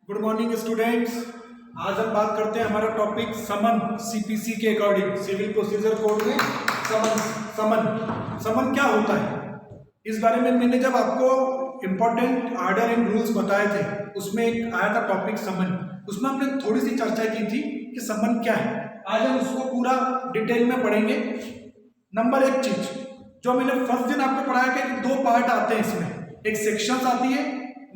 Good morning students. आज हम बात करते हैं हमारा टॉपिक समन सीपीसी के अकॉर्डिंग सिविल प्रोसीजर कोड में समन समन समन क्या होता है इस बारे में मैंने जब आपको इम्पोर्टेंट आर्डर एंड रूल्स बताए थे उसमें एक आया था टॉपिक समन। उसमें हमने थोड़ी सी चर्चा की थी कि समन क्या है। आज हम उसको पूरा डिटेल में पढ़ेंगे। नंबर एक चीज जो मैंने फर्स्ट दिन आपको पढ़ाया कि दो पार्ट आते हैं इसमें, एक सेक्शंस आती है,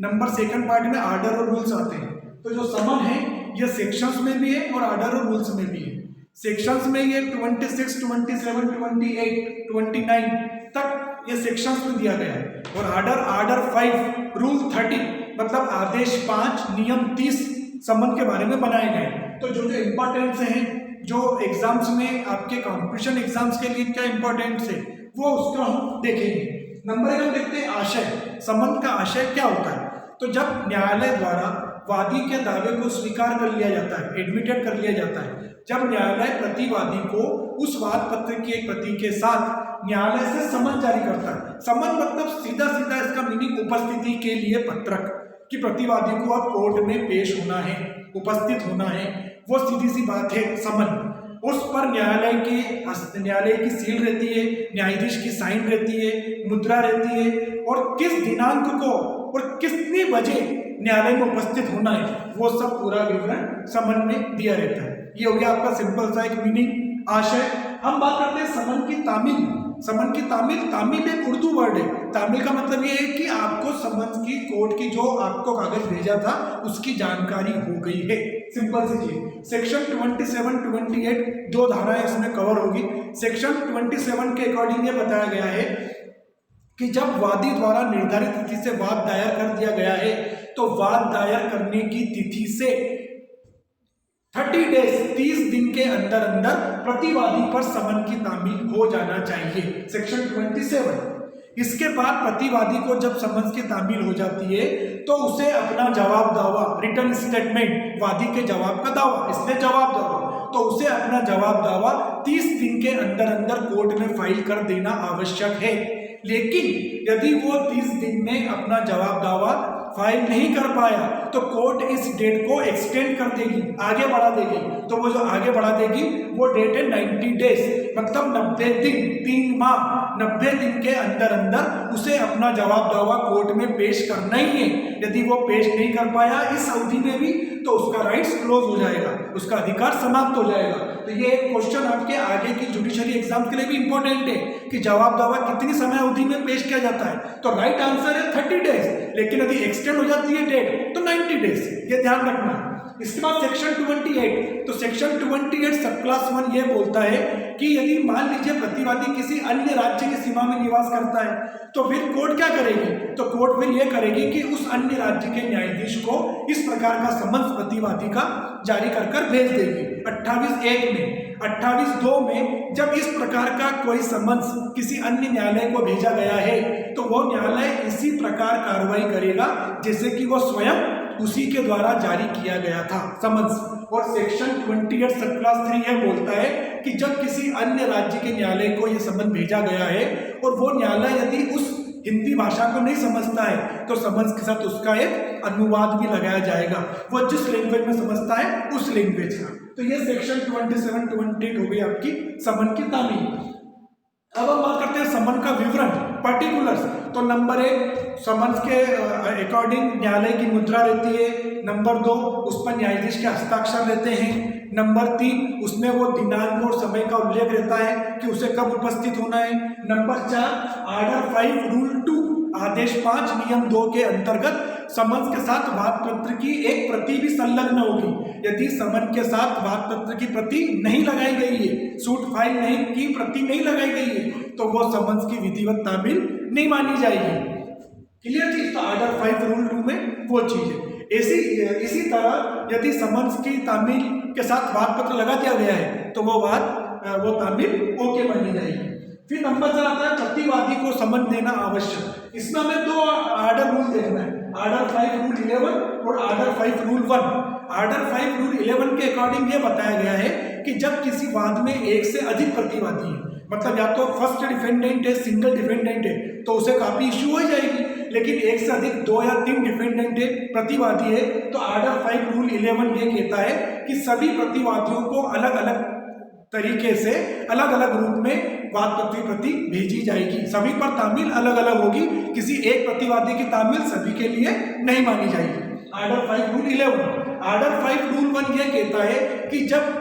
नंबर सेकंड पार्ट में आर्डर और रूल्स आते हैं। तो जो समन है ये सेक्शंस में भी है और आर्डर और रूल्स में भी है। सेक्शंस में ये 26, 27, 28, 29 तक ये सेक्शंस में दिया गया है और आर्डर 5, रूल 30 मतलब आदेश 5, नियम 30 समन के बारे में बनाए गए। तो जो जो इम्पोर्टेंट्स हैं, जो एग्जाम्स में आपके कॉम्पिटिशन एग्जाम्स के लिए क्या इम्पोर्टेंट्स है वो उसको हम देखेंगे। नंबर एक हम देखते हैं आशय। समन का आशय क्या होता है? तो जब न्यायालय द्वारा वादी के दावे को स्वीकार कर लिया जाता है, एडमिटेड कर लिया जाता है, जब न्यायालय प्रतिवादी को उस वाद पत्र की एक प्रति के साथ न्यायालय से समन जारी करता है। समन मतलब सीधा सीधा इसका मीनिंग उपस्थिति के लिए पत्रक कि प्रतिवादी को अब कोर्ट में पेश होना है, उपस्थित होना है, वो सीधी सी बात है समन। उस पर न्यायालय की सील रहती है, न्यायाधीश की साइन रहती है, मुद्रा रहती है और किस दिनांक को और कितने बजे न्यायालय में उपस्थित होना है वो सब पूरा विवरण समन में दिया रहता है। ये हो गया आपका सिंपल सा एक मीनिंग आशय। हम बात करते हैं समन की तामील। समन की तामील एक उर्दू वर्ड है। तामील का मतलब ये है कि आपको समन की कोर्ट की जो आपको कागज भेजा था उसकी जानकारी हो गई है। सिंपल सी चीज। सेक्शन 27, 28 दो धाराएं इसमें कवर होगी। सेक्शन 27 के अकॉर्डिंग ये बताया गया है कि जब वादी द्वारा निर्धारित तिथि से वाद दायर कर दिया गया है तो वाद दायर करने की तिथि से 30 डेज 30 दिन के अंदर अंदर प्रतिवादी पर समन की तामील हो जाना चाहिए। सेक्शन 27। इसके बाद प्रतिवादी को जब समन की तामील हो जाती है तो उसे अपना जवाब दावा, रिटर्न स्टेटमेंट, वादी के जवाब का दावा, इसने जवाब दावा तो उसे अपना जवाब दावा 30 दिन के अंदर अंदर कोर्ट में फाइल कर देना आवश्यक है। लेकिन यदि वो 30 दिन में अपना जवाब दावा फाइल नहीं कर पाया तो कोर्ट इस डेट को एक्सटेंड कर देगी, आगे बढ़ा देगी। तो वो जो आगे बढ़ा देगी वो डेट है 90 डेज मतलब 90 दिन, 3 माह, 90 दिन के अंदर अंदर उसे अपना जवाब दावा कोर्ट में पेश करना ही है। यदि वो पेश नहीं कर पाया इस अवधि में भी तो उसका राइट्स क्लोज हो जाएगा, उसका अधिकार समाप्त हो जाएगा। तो ये एक क्वेश्चन आपके आगे की जुडिशरी एग्जाम के लिए भी इंपॉर्टेंट है कि जवाब दावा कितनी समय अवधि में पेश किया जाता है। तो राइट आंसर है 30 डेज, लेकिन यदि एक्सटेंड हो जाती है डेट तो 90 डेज, ये ध्यान रखना। इसके बाद सेक्शन 28। तो सेक्शन 28 सब क्लास 1 ये बोलता है कि यदि मान लीजिए प्रतिवादी किसी अन्य राज्य की सीमा में निवास करता है तो फिर कोर्ट क्या करेगी? तो कोर्ट फिर ये करेगी कि उस अन्य राज्य के न्यायाधीश को इस प्रकार का समन्स प्रतिवादी का जारी कर भेज देगी। 28(1) में, 28(2) में जब इस प्रकार का कोई समन्स किसी अन्य न्यायालय को भेजा गया है तो वो न्यायालय इसी प्रकार कार्रवाई करेगा जैसे कि वो स्वयं उसी के द्वारा जारी किया गया था समन्स। और सेक्शन 28 सब क्लास 3 यह बोलता है कि जब किसी अन्य राज्य के न्यायालय को यह समन भेजा गया है और वो न्यायालय यदि उस हिंदी भाषा को नहीं समझता है तो समन्स के साथ उसका एक अनुवाद भी लगाया जाएगा, वो जिस लैंग्वेज में समझता है उस लैंग्वेज का। तो ये सेक्शन 27, 28 हो गई आपकी समन की तामील। अब हम बात करते हैं समन का विवरण, पर्टिकुलर्स। तो नंबर 1 समन के अकॉर्डिंग न्यायालय की मुद्रा रहती है। नंबर 2 उस पर न्यायाधीश के हस्ताक्षर रहते हैं। नंबर 3 उसमें वो दिनांक और समय का उल्लेख रहता है कि उसे कब उपस्थित होना है। नंबर 4 आर्डर 5 रूल 2 आदेश 5 नियम 2 के अंतर्गत समन के साथ वाद पत्र की एक प्रति भी संलग्न होगी। यदि समन के साथ वाद पत्र की प्रति नहीं लगाई गई है, सूट फाइल नहीं की प्रति नहीं लगाई गई है तो वो समन की विधिवत तामील नहीं मानी जाएगी। क्लियर चीज? तो आर्डर 5 रूल 2 में वो चीज है। इसी तरह यदि समन की तामील के साथ वाद पत्र लगा दिया गया है तो वो तामील ओके मानी जाएगी। फिर नंबर चला आता है प्रतिवादी को समन देना आवश्यक। इसमें हमें 2 आर्डर रूल देखना है, आर्डर 5 रूल 11 और आर्डर 5 रूल 1। आर्डर 5 रूल 11 के अकॉर्डिंग ये बताया गया है कि जब किसी वाद में एक से अधिक प्रतिवादी है, मतलब या तो फर्स्ट डिफेंडेंट है, सिंगल डिफेंडेंट है, तो उसे कॉपी इश्यू हो जाएगी। लेकिन एक से अधिक 2 या 3 डिफेंडेंट है, प्रतिवादी है, तो आर्डर 5 रूल 11 ये कहता है कि सभी प्रतिवादियों को अलग अलग तरीके से अलग अलग रूप में वाद प्रति भेजी जाएगी। सभी पर तामील अलग अलग होगी, किसी एक प्रतिवादी की तामील सभी के लिए नहीं मानी जाएगी। Order 5 rule 11। आर्डर 5 रूल 1 यह कहता है कि जब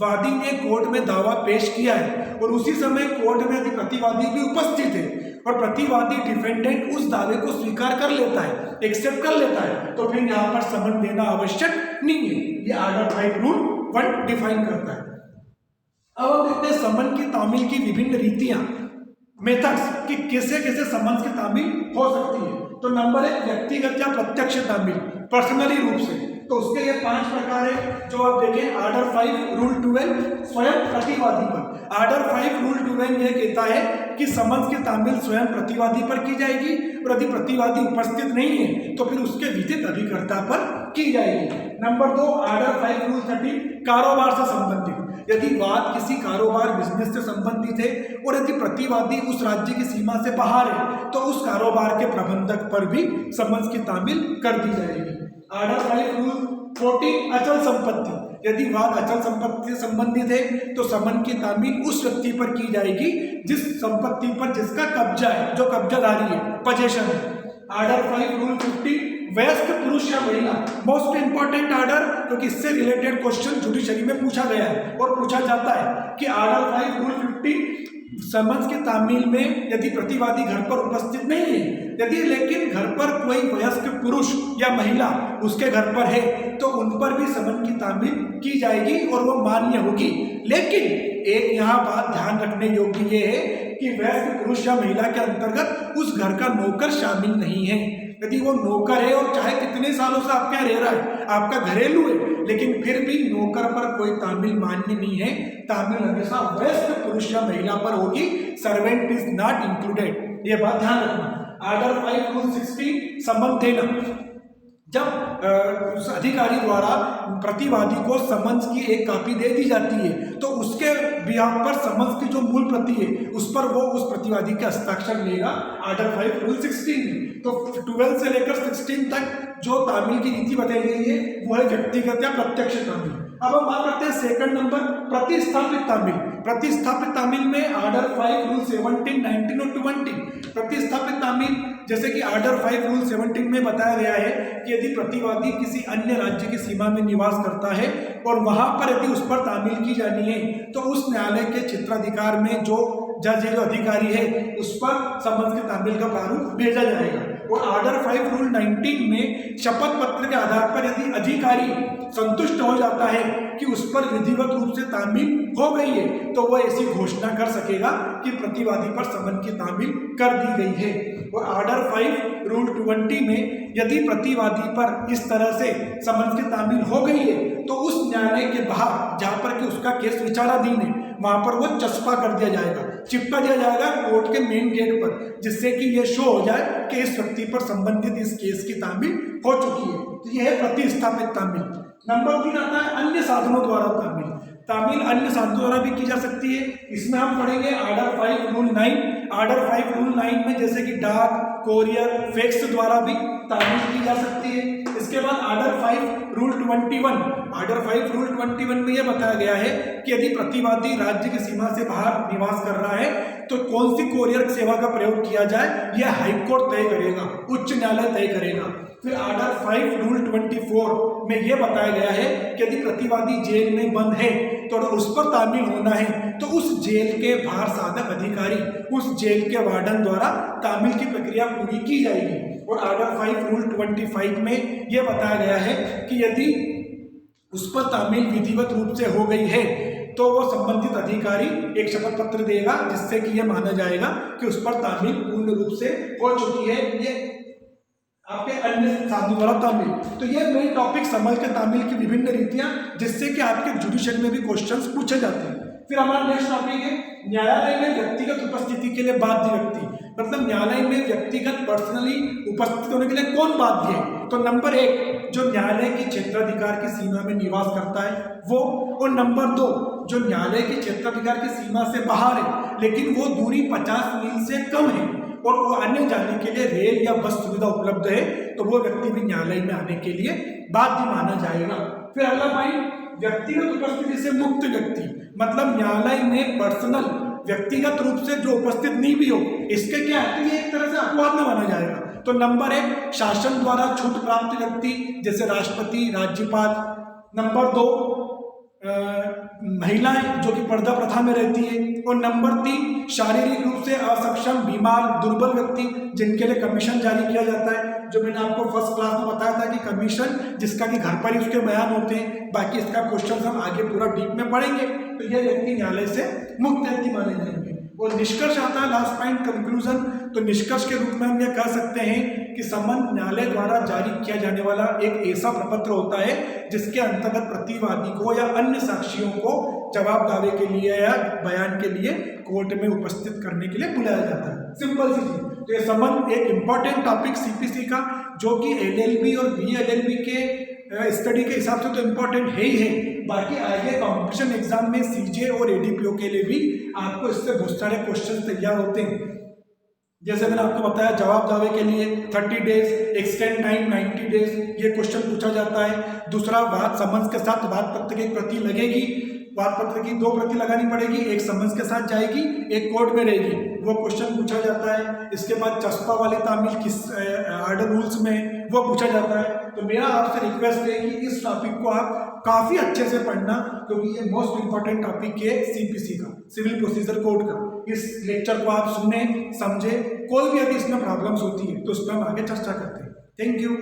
वादी ने कोर्ट में दावा पेश किया है और उसी समय कोर्ट में यदि प्रतिवादी भी उपस्थित है और प्रतिवादी डिफेंडेंट उस दावे को स्वीकार कर लेता है, एक्सेप्ट कर लेता है, तो फिर यहाँ पर समन देना आवश्यक नहीं है। ये आर्डर 5 रूल 1 डिफाइन करता है। अब हम देखते हैं समन की तामील की विभिन्न रीतियां, मेथड्स कि कैसे कैसे समन की तामील हो सकती है। तो नंबर 1, व्यक्तिगत या प्रत्यक्ष तामील, पर्सनली रूप से। तो उसके ये 5 प्रकार है जो आप देखें। आर्डर 5 रूल 12 स्वयं प्रतिवादी पर। आर्डर 5 रूल 12 यह कहता है कि समन्स की तामील स्वयं प्रतिवादी पर की जाएगी और यदि प्रतिवादी उपस्थित नहीं है तो फिर उसके विधिक अभिकर्ता पर की जाएगी। नंबर 2, आर्डर 5 रूल 13 कारोबार से संबंधित। यदि वाद किसी कारोबार बिजनेस से संबंधित है और यदि प्रतिवादी उस राज्य की सीमा से बाहर है तो उस कारोबार के प्रबंधक पर भी समन्स की तामील कर दी जाएगी। आर्डर 5 रूल 14 अचल संपत्ति। यदि वाद अचल संपत्ति से संबंधित है तो समन की तामील उस व्यक्ति पर की जाएगी जिस संपत्ति पर जिसका कब्जा है, जो कब्जादारी है, पोजेशन है। आर्डर 5 रूल 50 वयस्क पुरुष या महिला। मोस्ट इंपॉर्टेंट आर्डर, क्योंकि इससे रिलेटेड क्वेश्चन जुडिशरी में पूछा गया है और पूछा जाता है कि आर्डर 5 रूल 50 समन्स की तामील में यदि प्रतिवादी घर पर उपस्थित नहीं है, यदि लेकिन घर पर कोई वयस्क पुरुष या महिला उसके घर पर है तो उन पर भी समन की तामील की जाएगी और वो मान्य होगी। लेकिन एक यहाँ बात ध्यान रखने योग्य ये है कि वयस्क पुरुष या महिला के अंतर्गत उस घर का नौकर शामिल नहीं है। यदि वो नौकर है और चाहे कितने सालों से आपके यहाँ रह रहा है, आपका घरेलू है, लेकिन फिर भी नौकर पर कोई तामील मान्य नहीं है। तामील हमेशा वयस्क पुरुष या महिला पर होगी। सर्वेंट इज नॉट इंक्लूडेड, ये बात ध्यान रखना। आर्डर 5 रूल 16 समन देना। जब उस अधिकारी द्वारा प्रतिवादी को समन्स की एक कॉपी दे दी जाती है तो उसके बिहाफ पर समन्स की जो मूल प्रति है उस पर वो उस प्रतिवादी के हस्ताक्षर लेगा। आर्डर 5 रूल 16 में तो 12 से लेकर 16 तक जो तामील की नीति बताई गई है वो है व्यक्तिगत या प्रत्यक्ष तामील। अब हम बात करते हैं सेकंड नंबर, प्रतिस्थापित तामील। प्रतिस्थापित तामील में आर्डर 5 रूल 17, 19 और 20। प्रतिस्थापित तामील जैसे कि आर्डर 5 रूल 17 में बताया गया है कि यदि प्रतिवादी किसी अन्य राज्य की सीमा में निवास करता है और वहां पर यदि उस पर तामील की जानी है तो उस न्यायालय के क्षेत्राधिकार में जो जज है, जो अधिकारी है, उस पर समन्स की तामील का प्रारूप भेजा जाएगा। और आर्डर 5 रूल 19 में शपथ पत्र के आधार पर यदि अधिकारी संतुष्ट हो जाता है कि उस पर विधिवत रूप से तामील हो गई है तो वह ऐसी घोषणा कर सकेगा कि प्रतिवादी पर समन की तामील कर दी गई है। और आर्डर 5 रूल 20 में यदि प्रतिवादी पर इस तरह से समन की तामील हो गई है तो उस न्यायालय के बाहर जहां पर कि उसका केस विचाराधीन है वहां पर वो चस्पा कर दिया जाएगा, चिपका दिया जाएगा कोर्ट के मेन गेट पर, जिससे कि ये शो हो जाए कि इस व्यक्ति पर संबंधित इस केस की तामील हो चुकी है। तो यह है प्रतिस्थापित तामील। नंबर 3 आता है अन्य साधनों द्वारा तामील। तामील अन्य साधनों द्वारा भी की जा सकती है। इसमें हम पढ़ेंगे आर्डर 5 रूल 9। आर्डर 5 रूल 9 में जैसे कि डाक, कोरियर, फैक्स द्वारा भी तामील की जा सकती है। इसके बाद आर्डर 5 रूल 21। आर्डर 5 रूल 21 में यह बताया गया है कि यदि प्रतिवादी राज्य की सीमा से बाहर निवास कर रहा है तो कौन सी कोरियर सेवा का प्रयोग किया जाए यह हाईकोर्ट तय करेगा, उच्च न्यायालय तय करेगा। फिर आर्डर 5 रूल 24 में यह बताया गया है कि यदि प्रतिवादी जेल में बंद है तो उस पर तामील होना है तो उस जेल के बाहर साधक अधिकारी, उस जेल के वार्डन द्वारा तामील की प्रक्रिया पूरी की जाएगी। और आर्डर 5 रूल 25 में यह बताया गया है कि यदि उस पर तामील विधिवत रूप से हो गई है तो वो संबंधित अधिकारी एक शपथ पत्र देगा जिससे कि यह माना जाएगा कि उस पर तामील पूर्ण रूप से हो चुकी है। ये आपके अन्य साधनों द्वारा तामील। तो ये मेन टॉपिक समन के तामील की विभिन्न रीतियां जिससे कि आपके जुडिशरी में भी क्वेश्चंस पूछे जाते हैं। फिर हमारा नेक्स्ट टॉपिक है न्यायालय में व्यक्तिगत उपस्थिति के लिए बाध्य व्यक्ति। मतलब न्यायालय में व्यक्तिगत पर्सनली उपस्थित होने के लिए कौन बाध्य है। तो नंबर 1 जो न्यायालय के क्षेत्राधिकार की सीमा में निवास करता है वो, और नंबर 2 जो न्यायालय के क्षेत्राधिकार की सीमा से बाहर है लेकिन वो दूरी 50 मील से कम है और वो आने जाने के लिए रेल या बस सुविधा उपलब्ध है तो वो व्यक्ति भी न्यायालय में आने के लिए बाध्य माना जाएगा। फिर अगला पॉइंट, व्यक्तिगत उपस्थिति से मुक्त व्यक्ति, मतलब न्यायालय में पर्सनल व्यक्तिगत रूप से जो उपस्थित नहीं भी हो, इसके क्या है, ये एक तरह से अपवाद में माना जाएगा। तो नंबर 1, शासन द्वारा छूट प्राप्त व्यक्ति जैसे राष्ट्रपति, राज्यपाल। नंबर 2, महिलाएं जो कि पर्दा प्रथा में रहती है। और नंबर 3, शारीरिक रूप से असक्षम, बीमार, दुर्बल व्यक्ति जिनके लिए कमीशन जारी किया जाता है। जो मैंने आपको फर्स्ट क्लास में बताया था कि कमीशन जिसका कि घर पर ही उसके बयान होते हैं, बाकी इसका क्वेश्चन हम आगे पूरा डीप में पढ़ेंगे। तो यह व्यक्ति न्यायालय से मुक्त व्यक्ति माने जाएंगे। और निष्कर्ष आता है लास्ट पॉइंट, कंक्लूजन। तो निष्कर्ष के रूप में हम यह कह सकते हैं कि समन न्यायालय द्वारा जारी किया जाने वाला एक ऐसा प्रपत्र होता है जिसके अंतर्गत प्रतिवादी को या अन्य साक्षियों को जवाब दावे के लिए या बयान के लिए कोर्ट में उपस्थित करने के लिए बुलाया जाता है। सिंपल सी चीज। तो ये समन एक इंपॉर्टेंट टॉपिक सीपीसी का, जो कि एलएलबी और बीएलएलबी के स्टडी के हिसाब से तो इम्पोर्टेंट है ही है, बाकी आगे कंपटीशन एग्जाम में सीजे और एडीपीओ के लिए भी आपको इससे बहुत सारे क्वेश्चन तैयार होते हैं। जैसे मैंने आपको बताया, जवाब दावे के लिए 30 डेज, एक्सटेंड टाइम 90 डेज, ये क्वेश्चन पूछा जाता है। दूसरा, वाद समन्स के साथ वाद पत्र की प्रति लगेगी, वाद पत्र की 2 प्रति लगानी पड़ेगी, एक समन्स के साथ जाएगी, एक कोर्ट में रहेगी, वो क्वेश्चन पूछा जाता है। इसके बाद चस्पा वाली तामील किस आर्डर रूल्स में, वो पूछा जाता है। तो मेरा आपसे रिक्वेस्ट है कि इस टॉपिक को आप काफ़ी अच्छे से पढ़ना, क्योंकि ये मोस्ट इंपॉर्टेंट टॉपिक है सीपीसी का, सिविल प्रोसीजर कोड का। इस लेक्चर को आप सुने, समझे, कोई भी अभी इसमें प्रॉब्लम्स होती है तो उस पर हम आगे चर्चा करते हैं। Thank you.